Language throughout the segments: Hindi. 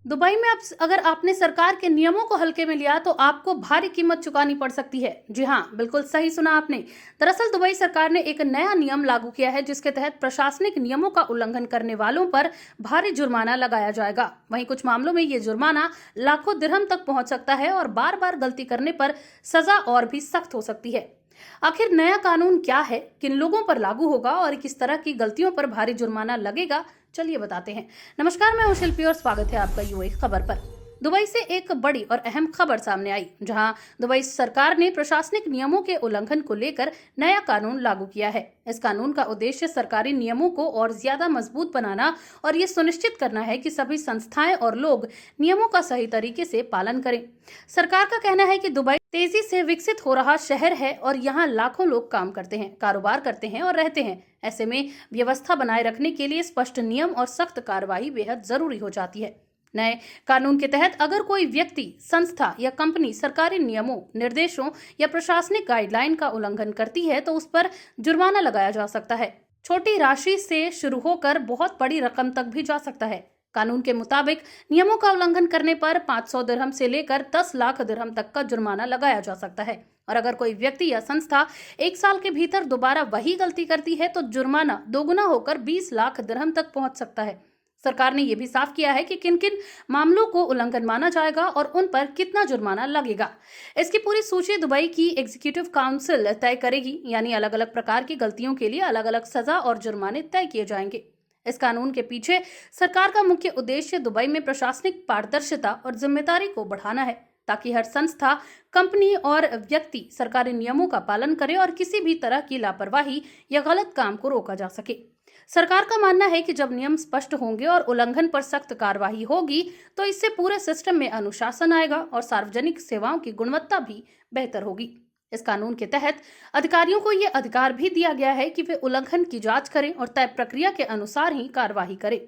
दुबई में अब अगर आपने सरकार के नियमों को हल्के में लिया तो आपको भारी कीमत चुकानी पड़ सकती है। जी हाँ, बिल्कुल सही सुना आपने। दरअसल दुबई सरकार ने एक नया नियम लागू किया है जिसके तहत प्रशासनिक नियमों का उल्लंघन करने वालों पर भारी जुर्माना लगाया जाएगा। वहीं कुछ मामलों में ये जुर्माना लाखों दिरहम तक पहुंच सकता है और बार बार गलती करने पर सजा और भी सख्त हो सकती है। आखिर नया कानून क्या है, किन लोगों पर लागू होगा और किस तरह की गलतियों पर भारी जुर्माना लगेगा, चलिए बताते हैं। नमस्कार, मैं हूं शिल्पी और स्वागत है आपका यूए खबर पर। दुबई से एक बड़ी और अहम खबर सामने आई, जहां दुबई सरकार ने प्रशासनिक नियमों के उल्लंघन को लेकर नया कानून लागू किया है। इस कानून का उद्देश्य सरकारी नियमों को और ज्यादा मजबूत बनाना और ये सुनिश्चित करना है कि सभी संस्थाएं और लोग नियमों का सही तरीके से पालन करें। सरकार का कहना है कि दुबई तेजी से विकसित हो रहा शहर है और यहाँ लाखों लोग काम करते हैं, कारोबार करते हैं और रहते हैं। ऐसे में व्यवस्था बनाए रखने के लिए स्पष्ट नियम और सख्त कार्रवाई बेहद जरूरी हो जाती है। नए कानून के तहत अगर कोई व्यक्ति, संस्था या कंपनी सरकारी नियमों, निर्देशों या प्रशासनिक गाइडलाइन का उल्लंघन करती है तो उस पर जुर्माना लगाया जा सकता है। छोटी राशि से शुरू होकर बहुत बड़ी रकम तक भी जा सकता है। कानून के मुताबिक नियमों का उल्लंघन करने पर 500 दिरहम से लेकर 10 लाख दिरहम तक का जुर्माना लगाया जा सकता है। और अगर कोई व्यक्ति या संस्था 1 साल के भीतर दोबारा वही गलती करती है तो जुर्माना दोगुना होकर 20 लाख दिरहम तक पहुंच सकता है। सरकार ने यह भी साफ किया है कि किन किन मामलों को उल्लंघन माना जाएगा और उन पर कितना जुर्माना लगेगा। इसकी पूरी सूची दुबई की एग्जीक्यूटिव काउंसिल तय करेगी, यानी अलग अलग प्रकार की गलतियों के लिए अलग अलग सजा और जुर्माने तय किए जाएंगे। इस कानून के पीछे सरकार का मुख्य उद्देश्य दुबई में प्रशासनिक पारदर्शिता और जिम्मेदारी को बढ़ाना है, ताकि हर संस्था, कंपनी और व्यक्ति सरकारी नियमों का पालन करे और किसी भी तरह की लापरवाही या गलत काम को रोका जा सके। सरकार का मानना है कि जब नियम स्पष्ट होंगे और उल्लंघन पर सख्त कार्रवाई होगी तो इससे पूरे सिस्टम में अनुशासन आएगा और सार्वजनिक सेवाओं की गुणवत्ता भी बेहतर होगी। इस कानून के तहत अधिकारियों को यह अधिकार भी दिया गया है कि वे उल्लंघन की जांच करें और तय प्रक्रिया के अनुसार ही कार्रवाई करें।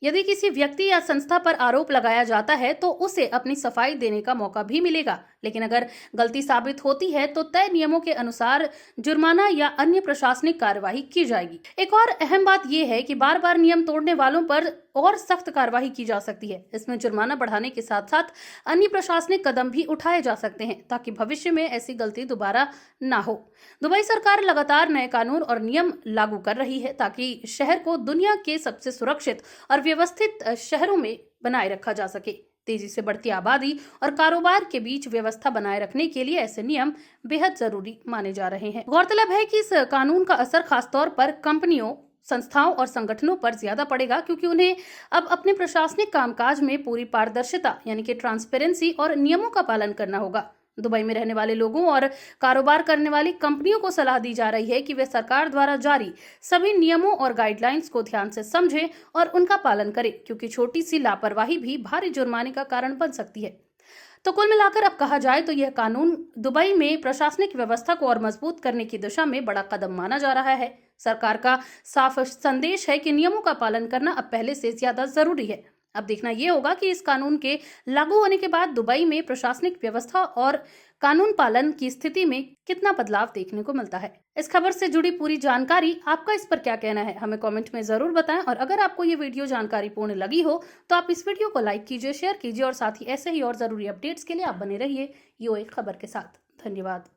यदि किसी व्यक्ति या संस्था पर आरोप लगाया जाता है तो उसे अपनी सफाई देने का मौका भी मिलेगा, लेकिन अगर गलती साबित होती है तो तय नियमों के अनुसार जुर्माना या अन्य प्रशासनिक कार्यवाही की जाएगी। एक और अहम बात यह है कि बार बार नियम तोड़ने वालों पर और सख्त कार्यवाही की जा सकती है। इसमें जुर्माना बढ़ाने के साथ साथ अन्य प्रशासनिक कदम भी उठाए जा सकते हैं ताकि भविष्य में ऐसी गलती दोबारा ना हो। दुबई सरकार लगातार नए कानून और नियम लागू कर रही है ताकि शहर को दुनिया के सबसे सुरक्षित और व्यवस्थित शहरों में बनाए रखा जा सके। तेजी से बढ़ती आबादी और कारोबार के बीच व्यवस्था बनाए रखने के लिए ऐसे नियम बेहद जरूरी माने जा रहे हैं। गौरतलब है कि इस कानून का असर खासतौर पर कंपनियों, संस्थाओं और संगठनों पर ज्यादा पड़ेगा, क्योंकि उन्हें अब अपने प्रशासनिक कामकाज में पूरी पारदर्शिता यानी कि ट्रांसपेरेंसी और नियमों का पालन करना होगा। दुबई में रहने वाले लोगों और कारोबार करने वाली कंपनियों को सलाह दी जा रही है कि वे सरकार द्वारा जारी सभी नियमों और गाइडलाइंस को ध्यान से समझें और उनका पालन करें, क्योंकि छोटी सी लापरवाही भी भारी जुर्माने का कारण बन सकती है। तो कुल मिलाकर अब कहा जाए तो यह कानून दुबई में प्रशासनिक व्यवस्था को और मजबूत करने की दिशा में बड़ा कदम माना जा रहा है। सरकार का साफ संदेश है कि नियमों का पालन करना अब पहले से ज्यादा जरूरी है। अब देखना यह होगा कि इस कानून के लागू होने के बाद दुबई में प्रशासनिक व्यवस्था और कानून पालन की स्थिति में कितना बदलाव देखने को मिलता है। इस खबर से जुड़ी पूरी जानकारी, आपका इस पर क्या कहना है, हमें कमेंट में जरूर बताएं। और अगर आपको ये वीडियो जानकारी पूर्ण लगी हो तो आप इस वीडियो को लाइक कीजिए, शेयर कीजिए और साथ ही ऐसे ही और जरूरी अपडेट्स के लिए आप बने रहिए यूए खबर के साथ। धन्यवाद।